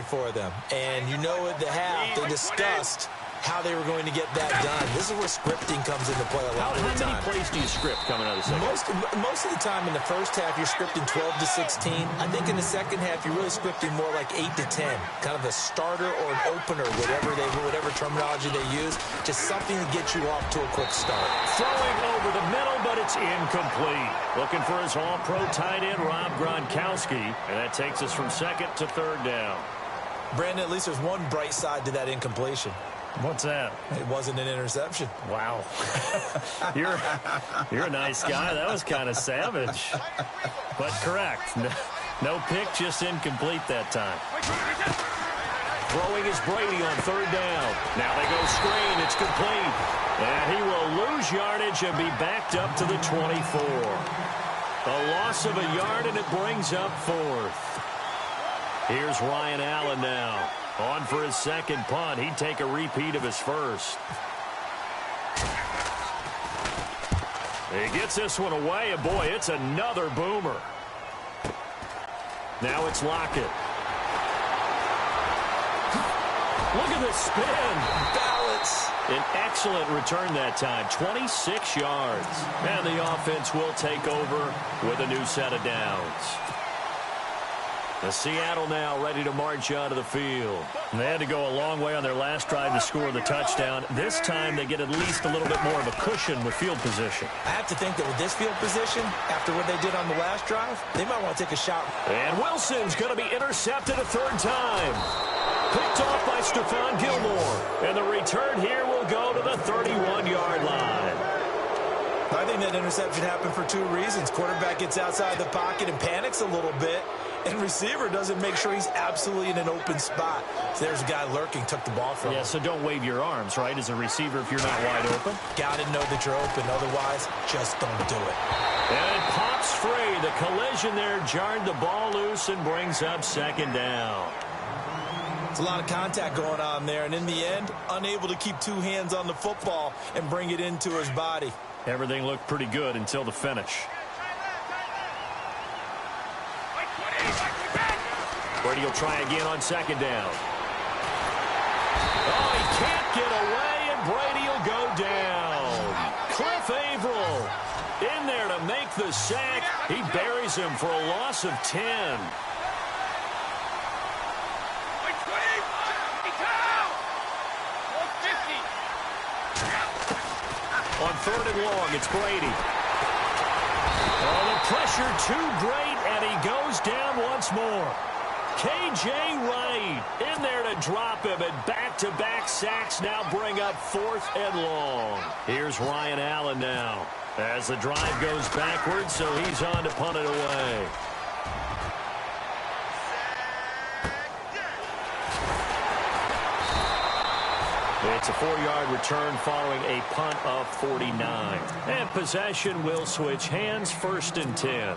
for them. And you know at the half, they discussed how they were going to get that done. This is where scripting comes into play a lot of the time. How many plays do you script coming out of the second? Most of the time in the first half, you're scripting 12 to 16. I think in the second half, you're really scripting more like 8 to 10. Kind of a starter or an opener, whatever terminology they use. Just something to get you off to a quick start. Throwing over the middle, but it's incomplete. Looking for his all-pro tight end, Rob Gronkowski. And that takes us from second to third down. Brandon, at least there's one bright side to that incompletion. What's that? It wasn't an interception. Wow. You're a nice guy. That was kind of savage. But correct. No pick, just incomplete that time. Throwing is Brady on third down. Now they go screen. It's complete. And he will lose yardage and be backed up to the 24. A loss of a yard, and it brings up fourth. Here's Ryan Allen now. On for his second punt. He'd take a repeat of his first. He gets this one away, and boy, it's another boomer. Now it's Lockett. Look at the spin. Balance. An excellent return that time. 26 yards. And the offense will take over with a new set of downs. The Seattle now ready to march out of the field. And they had to go a long way on their last drive to score the touchdown. This time they get at least a little bit more of a cushion with field position. I have to think that with this field position, after what they did on the last drive, they might want to take a shot. And Wilson's going to be intercepted a third time. Picked off by Stephon Gilmore. And the return here will go to the 31-yard line. I think that interception happened for two reasons. Quarterback gets outside the pocket and panics a little bit. And receiver doesn't make sure he's absolutely in an open spot. So there's a guy lurking, took the ball from him. Yeah, so don't wave your arms, right, as a receiver if you're not wide open. Got to know that you're open. Otherwise, just don't do it. And it pops free. The collision there jarred the ball loose and brings up second down. There's a lot of contact going on there. And in the end, unable to keep two hands on the football and bring it into his body. Everything looked pretty good until the finish. Brady will try again on second down. Oh, he can't get away, and Brady will go down. Cliff Averill in there to make the sack. He buries him for a loss of 10. On third and long, it's Brady. Oh, the pressure too great, and he goes down once more. K.J. Wright in there to drop him, and back-to-back sacks now bring up fourth and long. Here's Ryan Allen now as the drive goes backwards, so he's on to punt it away. It's a 4-yard return following a punt of 49. And possession will switch hands, first and 10.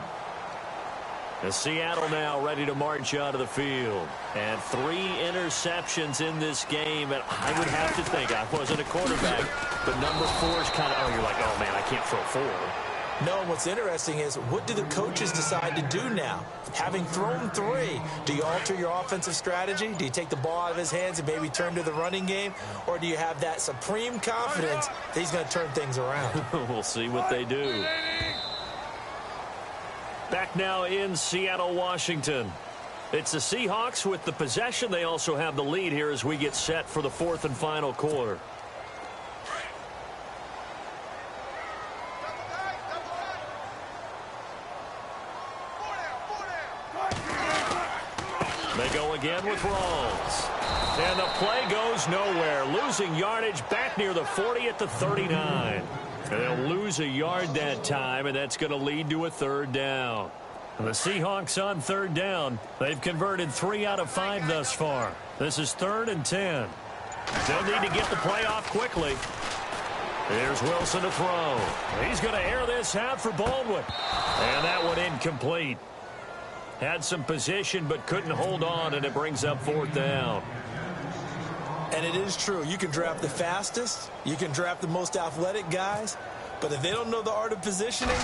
The Seattle now ready to march out of the field. And 3 interceptions in this game. And I would have to think, I wasn't a quarterback, but number 4 is kind of, oh, you're like, oh, man, I can't throw 4. No, what's interesting is, what do the coaches decide to do now? Having thrown 3, do you alter your offensive strategy? Do you take the ball out of his hands and maybe turn to the running game? Or do you have that supreme confidence that he's going to turn things around? We'll see what they do. Back now in Seattle, Washington. It's the Seahawks with the possession. They also have the lead here as we get set for the 4th and final quarter. They go again with Rawls. And the play goes nowhere. Losing yardage back near the 40 at the 39. And they'll lose a yard that time, and that's going to lead to a third down. And the Seahawks on third down. They've converted 3 out of 5 thus far. This is 3rd and 10. They'll need to get the play off quickly. Here's Wilson to throw. He's going to air this out for Baldwin. And that one incomplete. Had some position but couldn't hold on, and it brings up 4th down. And it is true. You can draft the fastest. You can draft the most athletic guys. But if they don't know the art of positioning,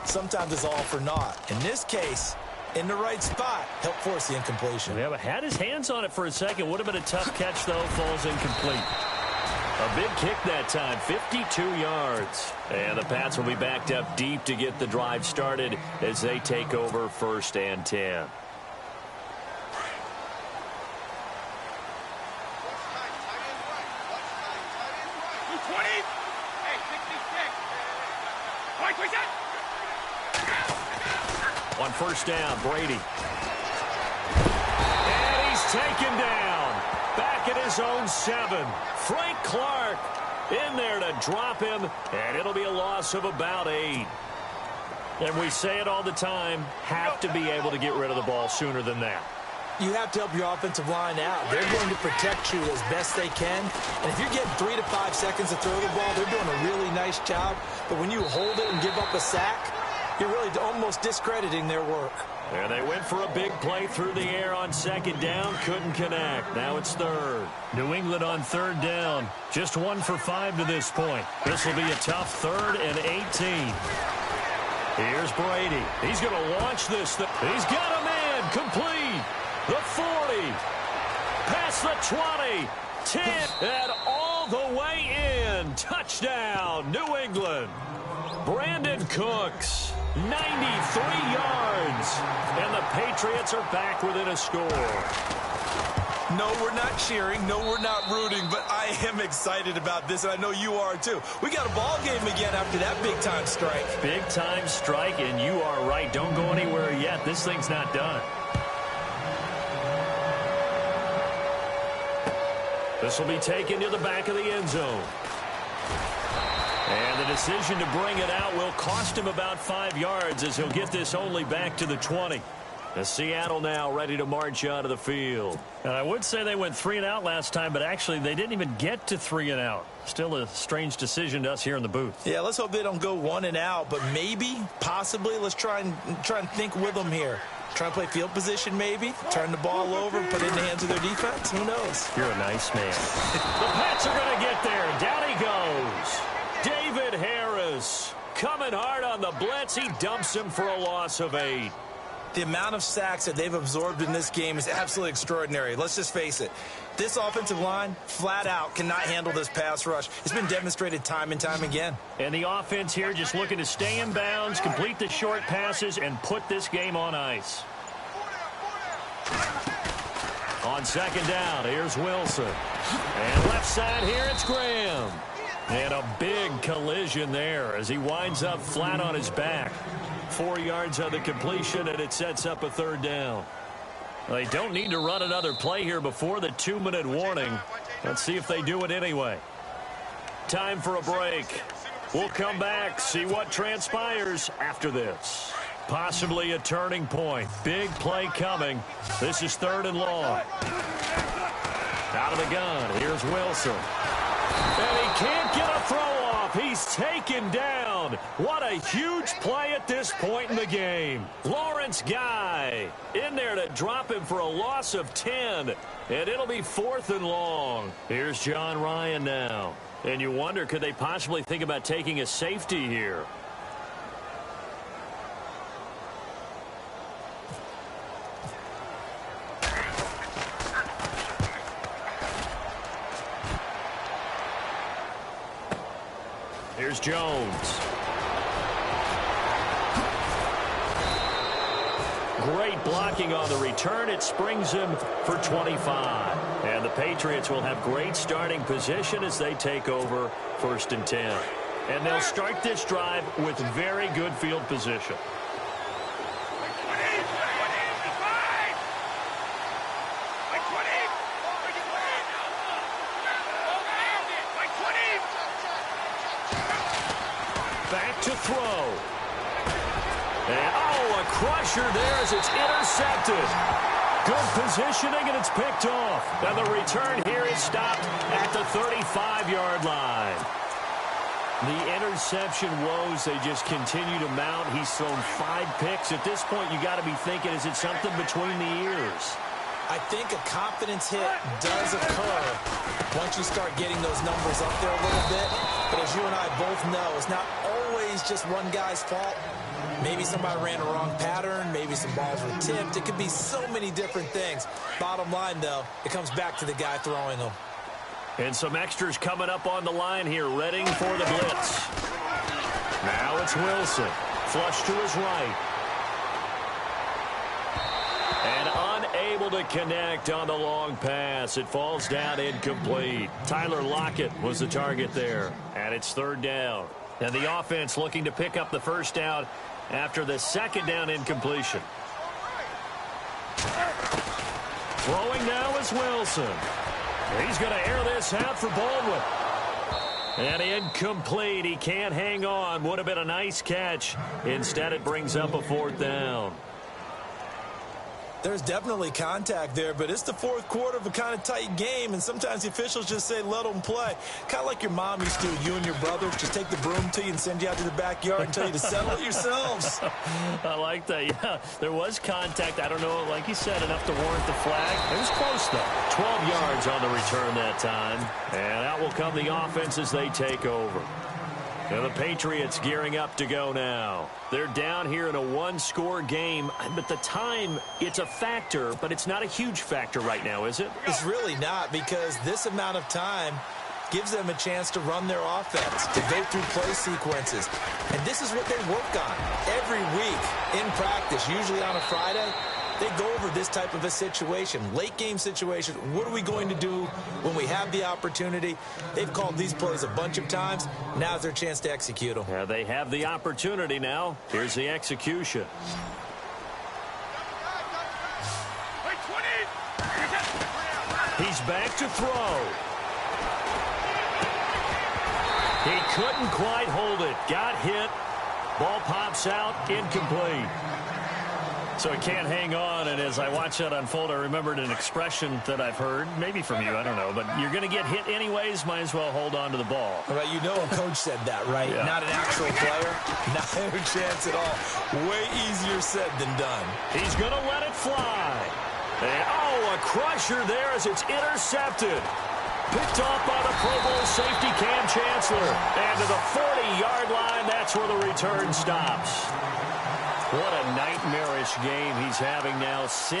sometimes it's all for naught. In this case, in the right spot. Help force the incompletion. Yeah, but had his hands on it for a second. Would have been a tough catch, though. Falls incomplete. A big kick that time, 52 yards. And the Pats will be backed up deep to get the drive started as they take over 1st and 10. On 1st down, Brady. And he's taken down. Back at his own 7. Frank Clark in there to drop him, and it'll be a loss of about 8. And we say it all the time, have to be able to get rid of the ball sooner than that. You have to help your offensive line out. They're going to protect you as best they can. And if you're getting 3 to 5 seconds to throw the ball, they're doing a really nice job. But when you hold it and give up a sack, you're really almost discrediting their work. And they went for a big play through the air on 2nd down. Couldn't connect. Now it's 3rd. New England on 3rd down. Just 1 for 5 to this point. This will be a tough 3rd and 18. Here's Brady. He's going to launch this thing. He's got a man. Complete. The 40. Past the 20. 10. And all the way in. Touchdown, New England. Brandon Cooks. 93 yards. And the Patriots are back within a score. No, we're not cheering. No, we're not rooting. But I am excited about this, and I know you are too. We got a ball game again after that big-time strike. Big-time strike, and you are right. Don't go anywhere yet. This thing's not done. This will be taken to the back of the end zone. And the decision to bring it out will cost him about 5 yards as he'll get this only back to the 20. The Seattle now ready to march out of the field. And I would say they went 3 and out last time, but actually they didn't even get to 3 and out. Still a strange decision to us here in the booth. Yeah, let's hope they don't go 1 and out, but maybe, possibly, let's try and think with them here. Try and play field position maybe, turn the ball over, put it in the hands of their defense. Who knows? You're a nice man. The Pats are going to get there. Down he goes. David Harris coming hard on the blitz. He dumps him for a loss of 8. The amount of sacks that they've absorbed in this game is absolutely extraordinary. Let's just face it. This offensive line, flat out, cannot handle this pass rush. It's been demonstrated time and time again. And the offense here just looking to stay in bounds, complete the short passes, and put this game on ice. On 2nd down, here's Wilson. And left side here, it's Graham. And a big collision there as he winds up flat on his back. 4 yards on the completion, and it sets up a 3rd down. They don't need to run another play here before the 2-minute warning. Let's see if they do it anyway. Time for a break. We'll come back, see what transpires after this. Possibly a turning point. Big play coming. This is 3rd and long. Out of the gun, here's Wilson. And he can't get a throw off. He's taken down. What a huge play at this point in the game. Lawrence Guy in there to drop him for a loss of 10. And it'll be 4th and long. Here's John Ryan now. And you wonder, could they possibly think about taking a safety here? Here's Jones. Great blocking on the return. It springs him for 25. And the Patriots will have great starting position as they take over 1st and 10. And they'll start this drive with very good field position. Back to throw. And, oh, a crusher there as it's intercepted. Good positioning, and it's picked off. And the return here is stopped at the 35-yard line. The interception woes, they just continue to mount. He's thrown 5 picks. At this point, you got to be thinking, is it something between the ears? I think a confidence hit does occur once you start getting those numbers up there a little bit. But as you and I both know, it's not always always just one guy's fault. Maybe somebody ran a wrong pattern. Maybe some balls were tipped. It could be so many different things. Bottom line, though, it comes back to the guy throwing them. And some extras coming up on the line here, readying for the blitz. Now it's Wilson. Flush to his right. And unable to connect on the long pass. It falls down incomplete. Tyler Lockett was the target there. And it's third down. And the offense looking to pick up the first down after the second down incompletion. Throwing now is Wilson. He's going to air this out for Baldwin. And incomplete. He can't hang on. Would have been a nice catch. Instead, it brings up a fourth down. There's definitely contact there, but it's the fourth quarter of a kind of tight game, and sometimes the officials just say, let them play. Kind of like your mom used to, you and your brother, just take the broom to you and send you out to the backyard and tell you to settle it yourselves. I like that, yeah. There was contact. I don't know, like you said, enough to warrant the flag. It was close, though. 12 yards on the return that time. And out will come the offense as they take over. And the Patriots gearing up to go now. They're down here in a one-score game, but the time, it's a factor, but it's not a huge factor right now, is it? It's really not, because this amount of time gives them a chance to run their offense, to go through play sequences. And this is what they work on every week in practice, usually on a Friday. They go over this type of a situation, late-game situation. What are we going to do when we have the opportunity? They've called these plays a bunch of times. Now's their chance to execute them. Yeah, they have the opportunity now. Here's the execution. He's back to throw. He couldn't quite hold it. Got hit. Ball pops out. Incomplete. So he can't hang on, and as I watch that unfold, I remembered an expression that I've heard, maybe from you, I don't know, but you're going to get hit anyways, might as well hold on to the ball. Right, you know a coach said that, right? Yeah. Not an actual player. Not a chance at all. Way easier said than done. He's going to let it fly. And, oh, a crusher there as it's intercepted. Picked off by the Pro Bowl safety Cam Chancellor. And to the 40-yard line, that's where the return stops. What a nightmarish game he's having now. 6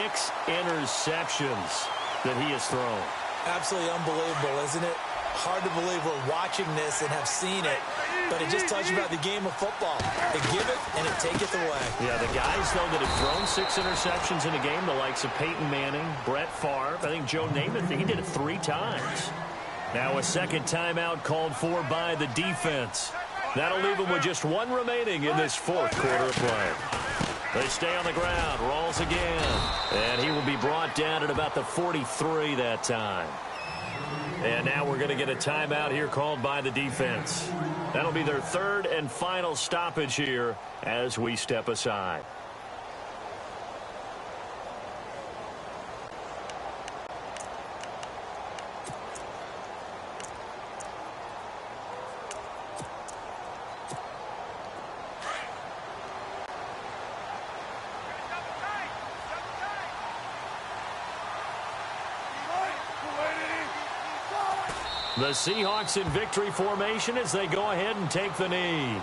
interceptions that he has thrown. Absolutely unbelievable, isn't it? Hard to believe we're watching this and have seen it, but it just tells you about the game of football. They give it and it taketh away. Yeah, the guys, though, that have thrown 6 interceptions in a game, the likes of Peyton Manning, Brett Favre, I think Joe Namath, he did it 3 times. Now a second timeout called for by the defense. That'll leave them with just 1 remaining in this fourth quarter of play. They stay on the ground, rolls again, and he will be brought down at about the 43 that time. And now we're going to get a timeout here called by the defense. That'll be their 3rd and final stoppage here as we step aside. The Seahawks in victory formation as they go ahead and take the knee.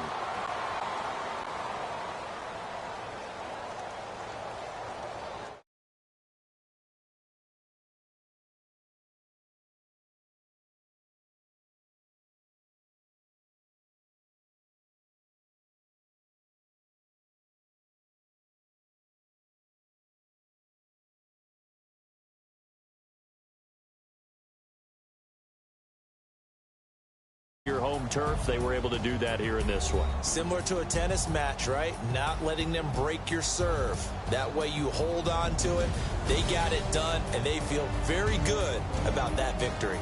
Your home turf, they were able to do that here in this one. Similar to a tennis match, right? Not letting them break your serve. That way you hold on to it. They got it done, and they feel very good about that victory.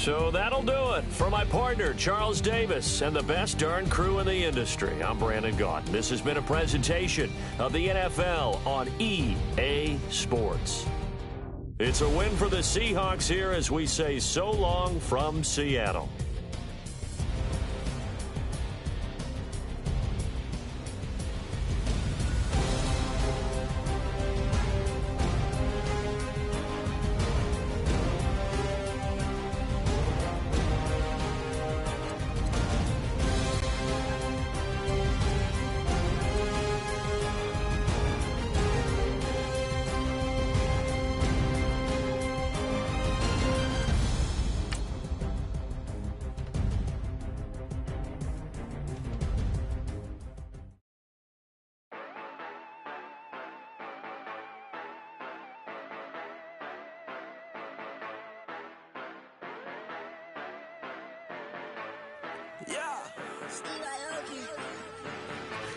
So that'll do it. For my partner, Charles Davis, and the best darn crew in the industry, I'm Brandon Gaudin. This has been a presentation of the NFL on EA Sports. It's a win for the Seahawks here as we say so long from Seattle.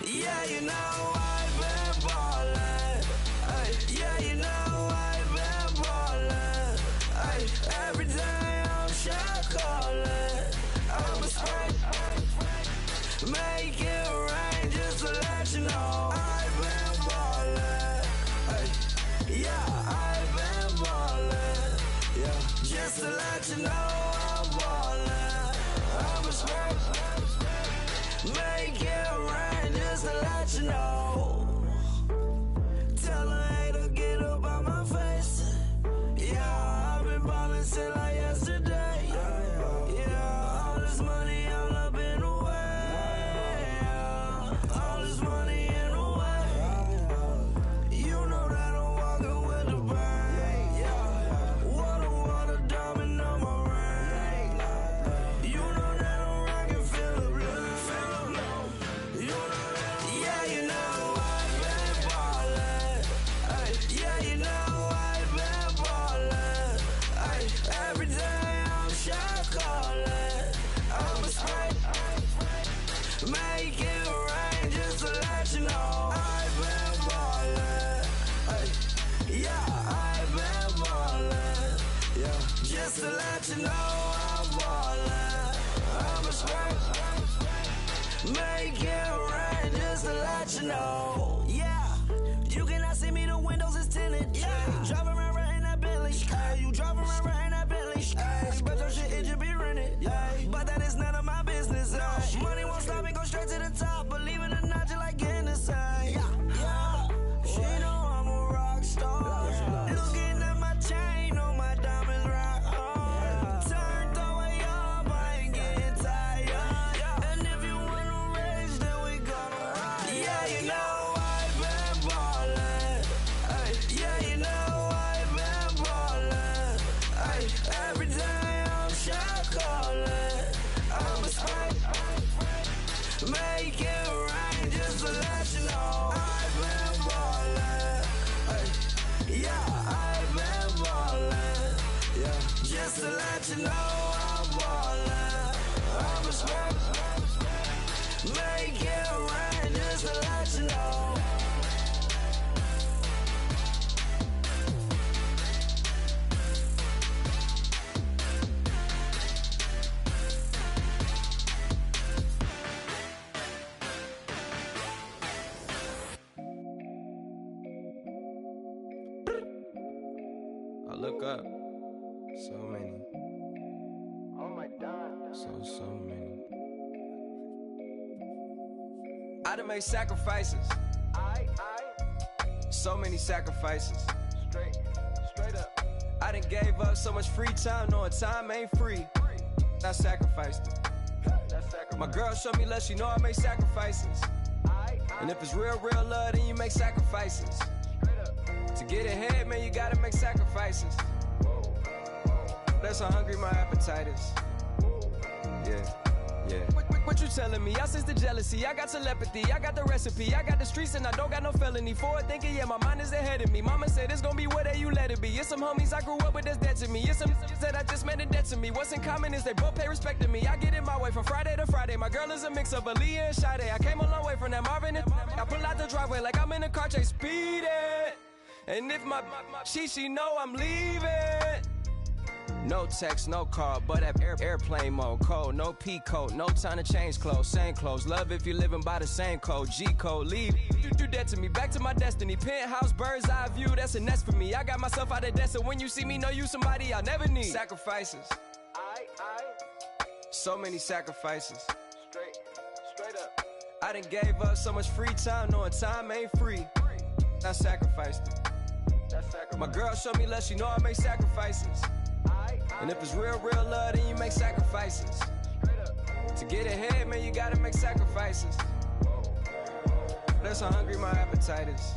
Yeah, you know I've been ballin'. Ay, yeah, you know I've been ballin'. Ay, every day I'm shot callin'. I'm a spray, make it rain just to let you know I've been ballin'. Ay, yeah, I've been ballin'. Yeah, just to let you know I'm ballin'. I'm a spray, make it rain just to let you know. Tell a hater get up out my face. Yeah, I've been ballin' since like yesterday. Yeah, all this money all up in the way. All this money in the way. You know that I'm walking with the bank. Yeah, water, diamond on my ring. You know that I'm rockin' feel the blue. You know that, yeah, you know I've been ballin'. Ay, yeah, you know I've been ballin'. Ay, every day I'm shot callin'. I'm a spray, make it rain just to let you know I've been ballin'. Ay, yeah, I've been ballin'. Yeah, just to let you know I'm ballin'. I'm a spray, make it rain just to let you know. Yeah, you cannot see me, the windows is tinted. Yeah, driving around right in that Bentley. Ay, you driving around right in that Bentley. Ay, but your shit, it just be rented. Yeah, but that is none of my business. Ay, money won't stop me, go straight to the top. Believe it or not, you like getting the same. Yeah, she know I'm a rock star. Looking at my chain, on my diamonds rock hard. Turned the way up, I ain't getting tired. And if you wanna race, then we gonna ride. Yeah, you know I've been ballin'. Ay, yeah, you know I've been ballin'. Ay, every day I'm shot callin'. I'm a spray, make it rain just to let you know I've been ballin'. Ay, yeah, I've been ballin'. Yeah, just to let you know I'm ballin'. I'm a spray, make it rain just to let you know. I look up, so many. Oh my God. So many. I done made sacrifices. So many sacrifices. Straight up. I done gave up so much free time, knowing time ain't free. I sacrificed it. My girl showed me love, she know I make sacrifices. And if it's real love, then you make sacrifices. To get ahead, man, you gotta make sacrifices. That's how hungry my appetite is. Yeah. What you telling me? I sense the jealousy, I got telepathy, I got the recipe, I got the streets and I don't got no felony. Forward thinking, yeah, my mind is ahead of me. Mama said it's gonna be whatever you let it be. It's some homies I grew up with that's dead to me. It's some that I just met in debt to me. What's in common is they both pay respect to me. I get in my way from Friday to Friday. My girl is a mix of Aaliyah and Sade. I came a long way from that Marvin and I pull out the driveway like I'm in a car chase speeding. And if my she know I'm leaving. No text, no call, but that airplane mode. Code, no P code, no time to change clothes. Same clothes, love if you living by the same code. G code, leave, you do that to me. Back to my destiny. Penthouse, bird's eye view, that's a nest for me. I got myself out of debt, so when you see me, know you somebody I'll never need. Sacrifices. So many sacrifices. Straight up. I done gave up so much free time, knowing time ain't free. I sacrificed it. My girl showed me love, she know I make sacrifices. And if it's real love, then you make sacrifices. To get ahead, man, you gotta make sacrifices. That's how hungry my appetite is.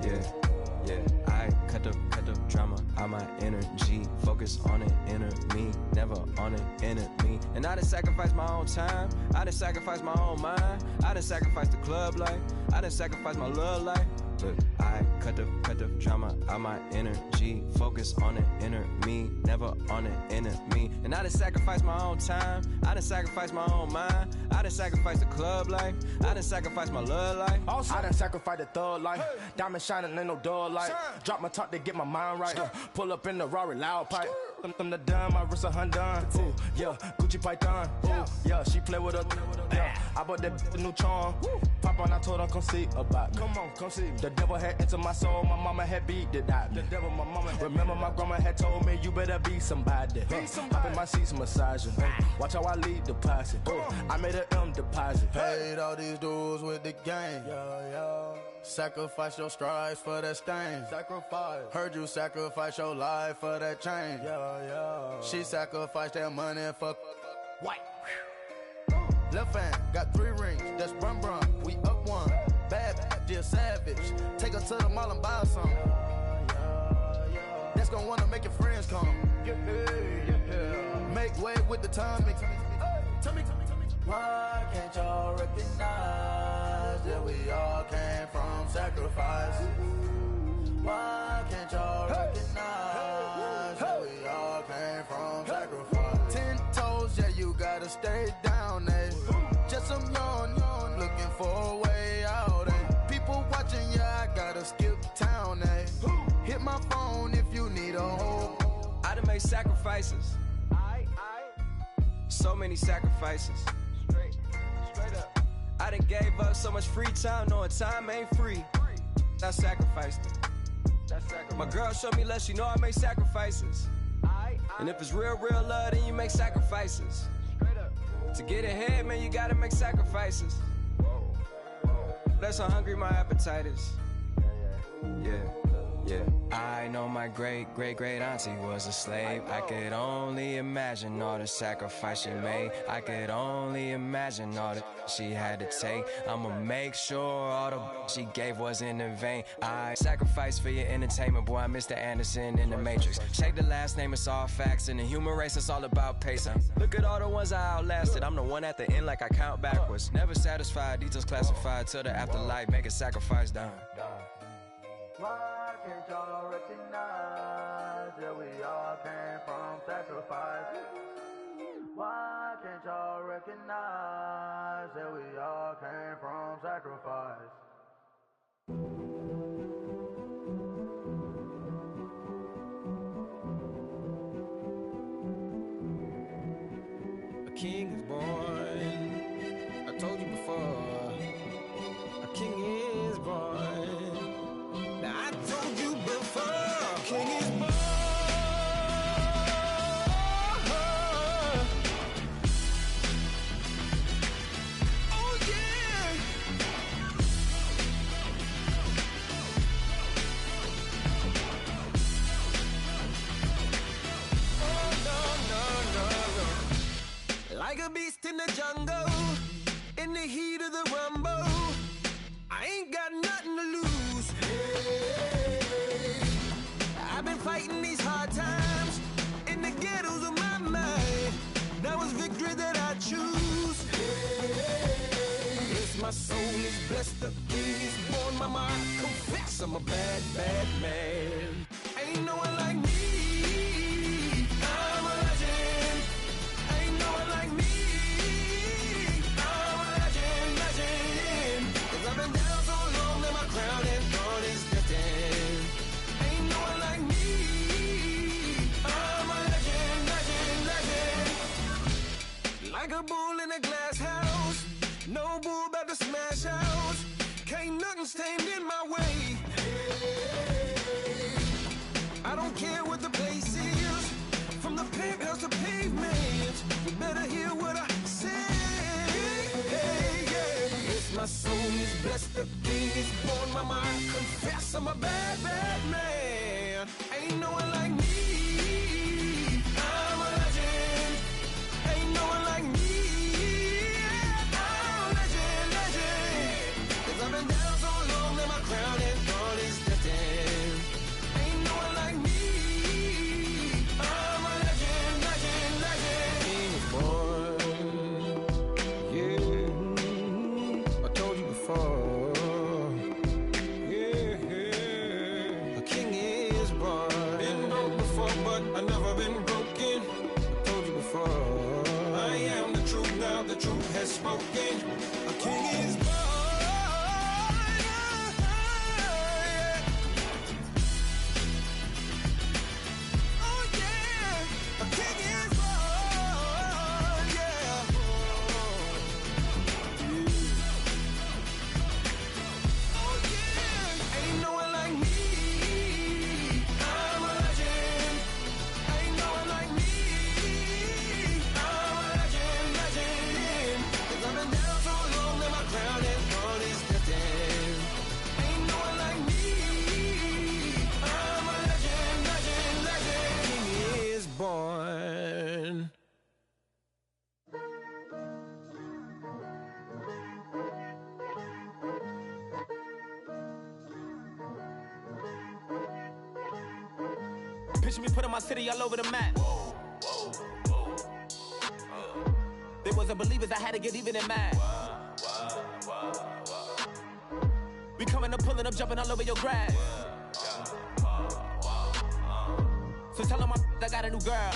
Yeah, I cut the drama out my energy. Focus on it, inner me, never on it, enemy. And I done sacrificed my own time, I done sacrificed my own mind, I done sacrificed the club life, I done sacrificed my love life. Look, I cut the drama out my energy. Focus on it, inner me, never on it, enemy. And I done sacrificed my own time, I done sacrificed my own mind, I done sacrificed the club life, I done sacrificed my love life. Also, I done sacrificed the thug life. Diamond shining, ain't no dull light. Drop my top to get my mind right. Pull up in the Rari loud pipe. Them the dime, my wrist a Hyundai. Ooh, yeah, Gucci Python. Ooh, yeah, she play with her. Yeah, I bought that new charm. Pop on, I told her come see about me. Come on, come see. The devil had entered my soul, my mama had beat it out. The devil, my mama had remember my grandma had told me you better be somebody. Hop in my seats, massaging. Watch how I lead the posse. I made an M deposit. Paid all these dudes with the game. Sacrifice your strides for that stain. Sacrifice. Heard you sacrifice your life for that change. She sacrificed that money for White. left hand. Got 3 rings, that's brum brum. We up one. Bad, dear savage. Take her to the mall and buy some. That's gonna wanna make your friends come. Make way with the timing. Tell me. Why can't y'all recognize that we all came from sacrifice? Why can't y'all recognize that we all came from sacrifice? 10 toes, yeah, you gotta stay down, eh? Just some yawn, looking for a way out, eh? People watching, yeah, I gotta skip town, eh? Hit my phone if you need a hold. I done made sacrifices. So many sacrifices. Straight up. I done gave up so much free time, knowing time ain't free. I sacrificed it. My girl showed me love, she know I make sacrifices. And if it's real love, then you make sacrifices. To get ahead, man, you gotta make sacrifices. That's how hungry my appetite is. Yeah. I know my great auntie was a slave. I could only imagine all the sacrifice she made. I could only imagine all that she had to take. I'ma make sure all the she gave wasn't in vain. I sacrificed for your entertainment, boy. I'm Mr. Anderson in the Matrix. Shake the last name, it's all facts. In the human race, it's all about pacing. Look at all the ones I outlasted. I'm the one at the end like I count backwards. Never satisfied, details classified till the afterlife. Make a sacrifice done. Why can't y'all recognize that we all came from sacrifice? Why can't y'all recognize that we all came from sacrifice? A king is born. I told you before. A king is born. I told you before, king is born. Oh yeah. Oh no. Like a beast in the jungle, in the heat of the rumble, I ain't got nothing to lose. I've been fighting these hard times in the ghettos of my mind. Now it's victory that I choose. Yes, my soul is blessed, the king is born. Mama, I confess I'm a bad man. Ain't no one like me. I'm a legend. Ain't no one like me. I'm a legend. 'Cause I've been down so long that my crown and throne is destined. Ain't no one like me. I'm a ain't nothing standing in my way. I don't care what the place is, from the penthouse to pavement. You better hear what I say. Yes, my soul is blessed, the king is born. Mama, I confess I'm a bad, bad man. Ain't no one like me. I'm a legend. Ain't no one like me. I'm a legend, legend. 'Cause I've been down so long that my crown and all is destined. Ain't no one like me. I'm a legend, legend, legend. King is born. Yeah, I told you before. Yeah, a king is born. Been broke before, but I never been broken. I told you before. I am the truth now. The truth has spoken. A king is born. Oh yeah, a king is born. Yeah. Oh yeah, ain't no one like me. I'm a legend. Ain't no one like me. I'm a legend, legend. 'Cause I've been down so long that my crown and all is destined. Ain't no one like me. I'm a legend, legend, legend. King is born. Picture me putting my city all over the map. They wasn't believers, I had to get even and mad. We coming up, pulling up, jumping all over your grass. So tell them I got a new girl.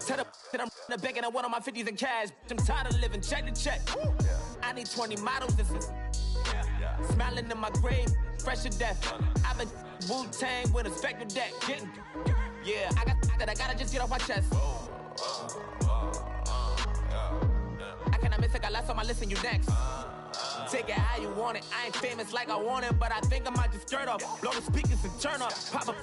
Tell them that I'm in the bank and I want all my 50s in cash. I'm tired of living check to check. I need 20 models, this is smiling in my grave, fresh to death. I've been Wu-Tang with a spectre deck. Getting, yeah, I gotta just get off my chest. I cannot miss it, got last on my list and you next. Take it how you want it. I ain't famous like I want it, but I think I might just skirt off. Blow the speakers and turn up. Pop up.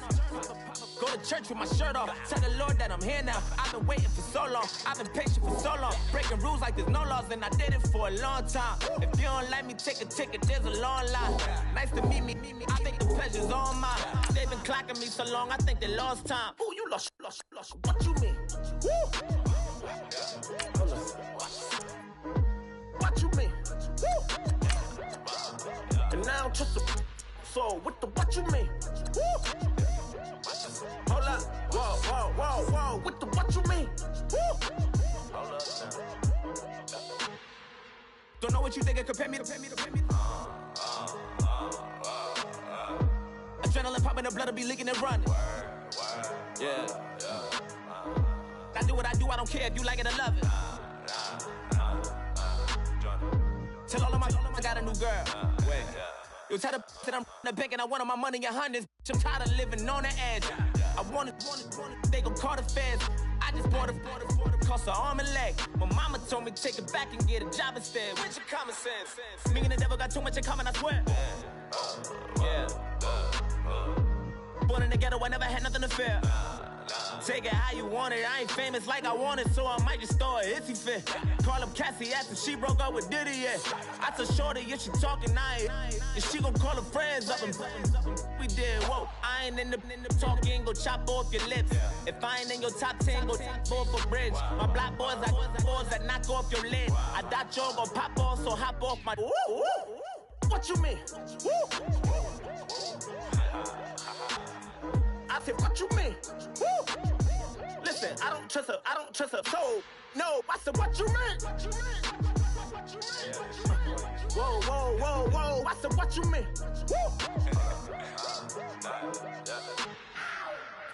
Go to church with my shirt off. Tell the Lord that I'm here now. I've been waiting for so long. I've been patient for so long. Breaking rules like there's no laws, and I did it for a long time. If you don't like me, take a ticket. There's a long line. Nice to meet me. I think the pleasure's all mine. They've been clocking me so long, I think they lost time. Ooh, you lost. What you mean? Woo! What you mean? Woo! And now just the so what you mean? Woo! Hold up, whoa, what you mean? Woo! Hold up now. Don't know what you think, compare me. Adrenaline popping, the blood will be leaking and running. Yeah. I do what I do, I don't care if you like it or love it. Tell all of my I got a new girl. Wait. Yo, tell the that I'm in the bank and I want all my money in hundreds. I'm tired of living on the edge. I want it, they gon' call the feds. I just bought a cost an arm and leg. My mama told me take it back and get a job instead. Where's your common sense? Me and the devil got too much in common, I swear. Yeah. Born in the ghetto, I never had nothing to fear. Take it how you want it. I ain't famous like I want it, so I might just throw a hissy fit. Call up Cassie after she broke up with Diddy, yeah. I told Shorty if she talking, and she gon' call her friends up and we did, whoa. I ain't in the talking, go chop off your lips. If I ain't in your top 10, go top 4 for bridge. My black boys like boys that knock off your lid. I thought y'all gon' pop off, so hop off my. What you mean? I said, what you mean? Woo! Listen, I don't trust her, so, no, I said, what you mean? Whoa, I said, what you mean? Woo!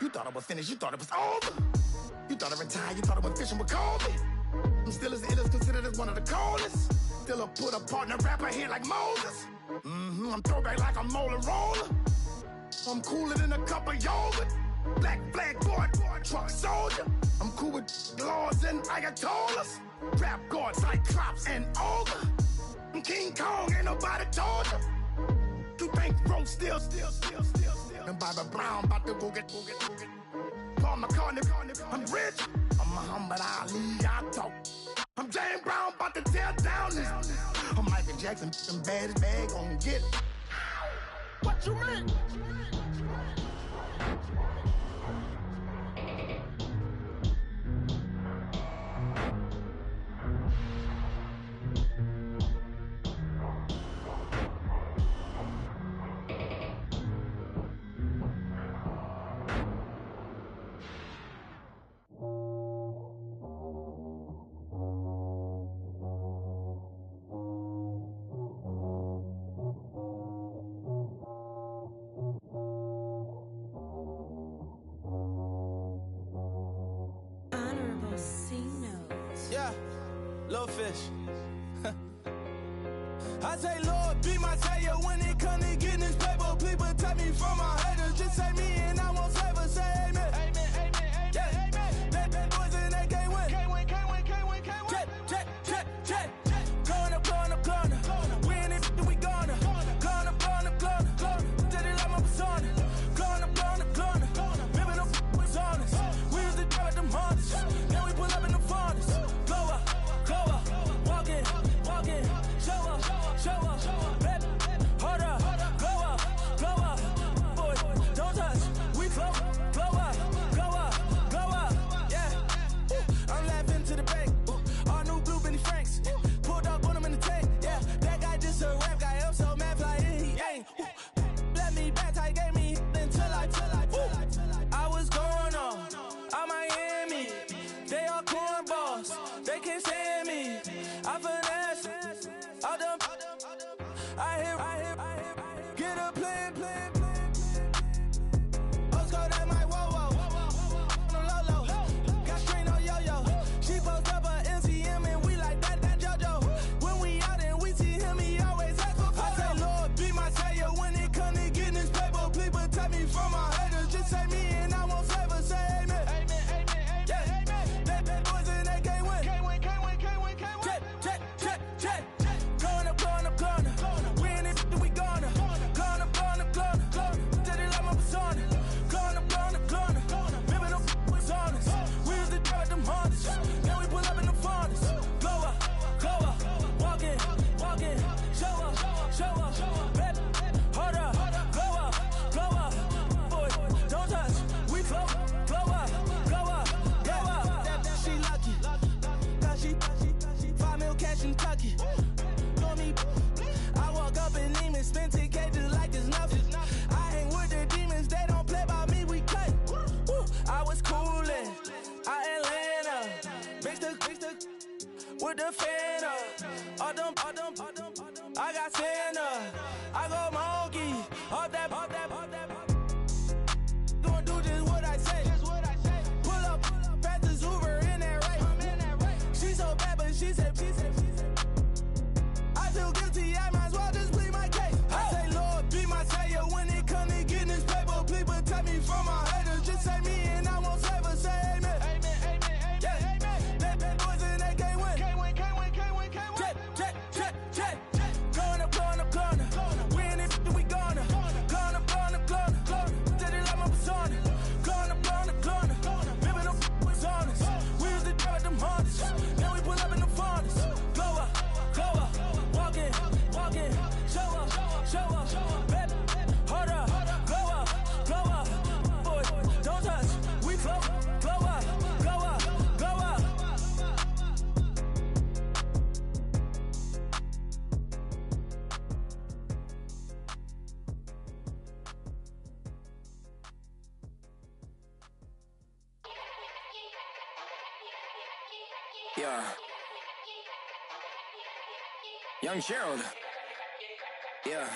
You thought it was finished, you thought it was over. You thought it retired, you thought it was fishing with Kobe. I'm still as ill as considered as one of the coldest. Still a put a partner rapper here like Moses. I'm throwback like a molar roller. I'm cooler than a cup of yogurt. Black flag boy, truck soldier. I'm cool with laws and ayatollahs. Rap god, cyclops and ogre. I'm King Kong, ain't nobody told you. You think roll still. And Bobby Brown about to go get. Paul McCartney, I'm rich. I'm Muhammad Ali, I talk. I'm James Brown, about to tear down this. I'm Michael Jackson, some baddest bag gon' get it. What you mean? Yeah, little fish. I say, Lord, be my savior when it comes to getting this paper. Please protect me from my haters. Just say me and I won't save us. Say amen. Amen, amen, amen, yeah. Amen. That boys and they can't win. Can't win. Check. Going up. Win it, we gonna. Going up. Did it like my persona. Going up. Remember them was honest. We used to drive at them Hondas. Then we pull up in the Fondas. Glow up. Walking. Show up. Baby, hold up. Glow up. Boy, don't touch. We glow up. Yeah. I'm laughing to the bank. All new blue Benny Franks. Pulled up on him in the tank. Yeah, that guy just a rap guy. I'm so mad fly in, he ain't. Let me back, I gave me until I was going on Miami. They all cornballs. They can't stand me. I finesse all them. I hear. Get a plan. Oscar, that my whoa. No low. Got strain on yo-yo. She post up a MCM and we like that JoJo. When we out and we see him, he always ask for photo. I say, Lord, be my savior when it comes to getting this paper. Please protect me from my haters. Just say me and I won't save us. Say amen. Amen. Yeah. That boys and they can't win. Can't win. Check. Going up. Win it, we gonna. Going up. Did it like my persona. Going up. Remember them was honest. We used to drive at them Hondas. Then we pull up in the Fondas. Glow up. Walking. Show up. Baby, hold up. Glow up. Boy, don't touch. We glow up. She lucky. Cause she 5 mil cash in Kentucky. Know me, I walk up in demons, spend 10K just like it's nothing. I hang with the demons, they don't play by me, we cut. I was coolin', Atlanta, mixed with the Fanta. All them, I got Santa, I go monkey, all that. Gonna do just what I say. Pull up, past the Uber in that race. She so bad, but she said. I feel guilty, I might as well just plead my case. I say, Lord, be my savior when it comes to getting this paper. Please protect me from my haters. Just say me and I won't save us. Say amen. Amen. Yeah. That boys and they can't win. Can't win. Check. Going up. Win it, we gonna. Going up. Did it like my persona. Going up. Remember them was honest. We used to drive at them Hondas. Then we pull up in the Fondas. Glow up. Walking. Show up. Baby, hold up. Glow up. Boy, don't touch. We glow up. Yeah. Young Gerald. Yeah.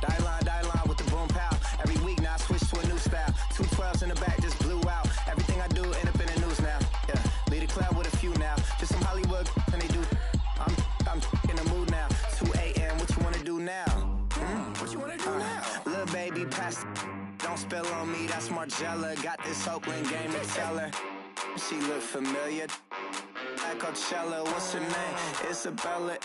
Die line with the boom pow. Every week now I switch to a new style. 2 12s in the back just blew out. Everything I do end up in the news now. Yeah. Lead a club with a few now. Just some Hollywood and they do. I'm in the mood now. 2 a.m. What you wanna do now? What you wanna do now? Little baby pass. Don't spill on me. That's Margella. Got this Oakland game to tell her. She look familiar. At Coachella, what's her name? Isabella,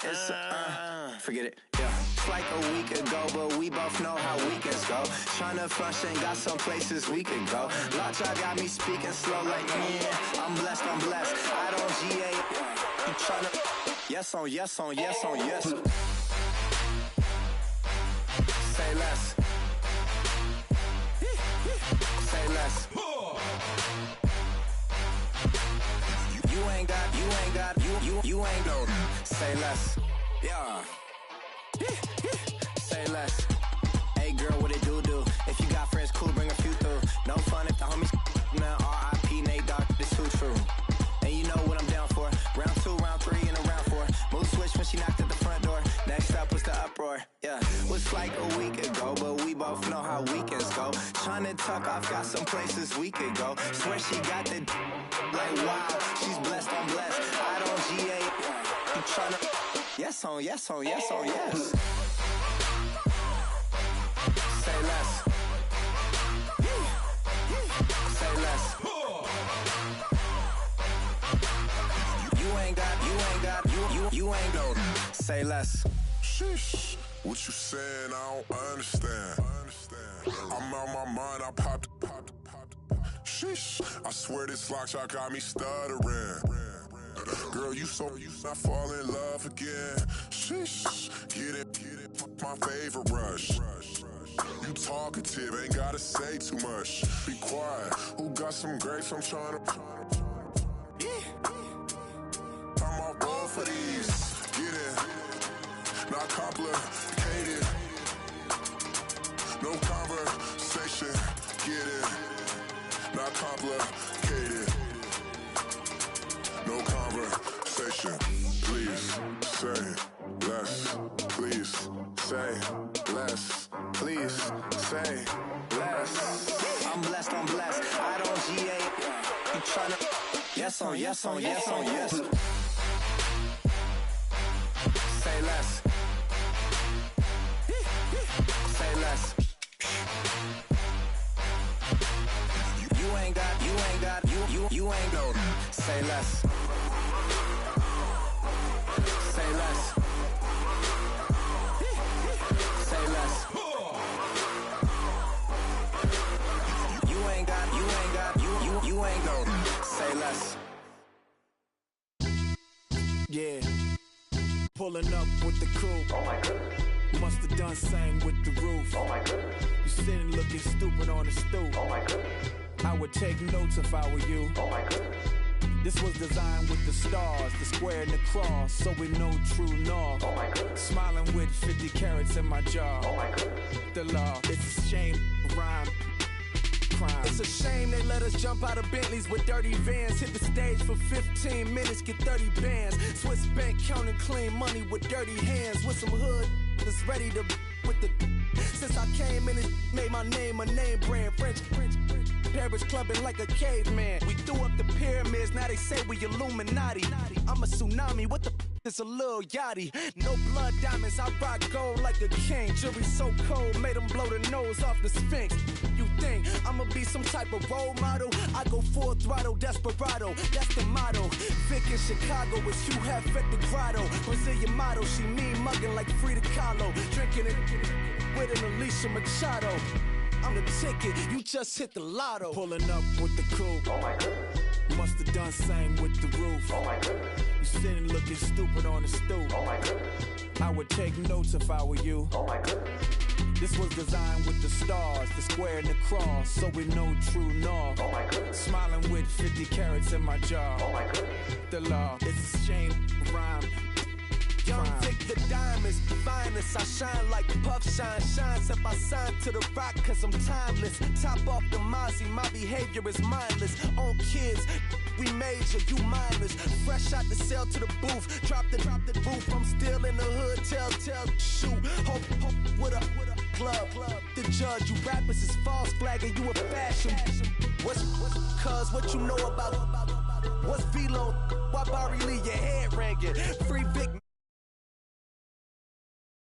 forget it, yeah. It's like a week ago, but we both know how weekends go. Tryna function, got some places we could go. Lot y'all got me speaking slow like, yeah, I'm blessed. I don't GA, you tryna, yes on yes. Say less. Say less. You ain't no. Say less. Yeah. Say less. Hey girl, what it do? If you got friends, cool, bring a few through. No fun if the homies now R.I.P. Nate Dogg, this too true. And you know what I'm down for. Round 2, round 3, and a round 4. Mood switch when she knocked at the front door. Next up was the uproar. Yeah, was like a week ago, but we both know how weekends go. Tryna tuck off, got some places we could go. Swear she got the like wow, she's blessed, I'm blessed. I don't GA, you tryna yes on yes. Say less. Say less. You ain't no. Say less. Sheesh, what you saying? I don't understand. I'm out my mind. I popped. Sheesh, I swear this lock shot got me stuttering. Girl, you not fall in love again. Sheesh, get it, my favorite rush. You talkative, ain't gotta say too much. Be quiet, who got some grapes? I'm tryna. I'm all roll for these. Get it, not complicated. No conversation, get it, not complicated. No conversation, please say less. Please say less. Please say less. I'm blessed. I don't GA. You tryna yes on. Say less. Say less. You ain't no. Say less. Say less. Say less. You ain't no. Say less. Yeah. Pulling up with the coupe. Oh my goodness. Must have done same with the roof. Oh my goodness. You sitting looking stupid on the stoop. Oh my goodness. I would take notes if I were you. Oh my goodness. This was designed with the stars, the square and the cross, so we know true north. Oh my goodness. Smiling with 50 carats in my jaw. Oh my goodness. The law, it's a shame, rhyme. Crime. It's a shame they let us jump out of Bentleys with dirty vans. Hit the stage for 15 minutes, get 30 bands. Swiss bank counting clean money with dirty hands. With some hood that's ready to with the. Since I came in, it made my name a name brand. French. Paris clubbing like a caveman. We threw up the pyramids, now they say we Illuminati. I'm a tsunami, what the is a little yachty. No blood diamonds, I rock gold like a king. Jury so cold, made them blow the nose off the Sphinx. You think I'ma be some type of role model? I go full throttle, desperado, that's the motto. Vic in Chicago is Hugh Hef at the grotto. Brazilian model, she mean mugging like Frida Kahlo. Drinking it with an Alicia Machado. I'm the ticket, you just hit the lotto. Pulling up with the coupe. Oh my goodness. Must have done same with the roof. Oh my goodness. You sitting looking stupid on the stoop. Oh my goodness. I would take notes if I were you. Oh my goodness. This was designed with the stars, the square and the cross, so we know true north. Oh my goodness. Smiling with 50 carats in my jaw. Oh my goodness. The law, it's a shame, rhyme. Young Vic the diamonds, finest. I shine like Puff shines if I sign to the rock cause I'm timeless. Top off the Mozzie, my behavior is mindless. On kids, we major, you mindless. Fresh out the cell to the booth, drop the roof. I'm still in the hood, tell, shoot. Hope with a club. The judge, you rappers is false flagging, you a fashion. What's cuz, what you know about? What's Velo? Why Barry Lee, your head ringing? Free Vic.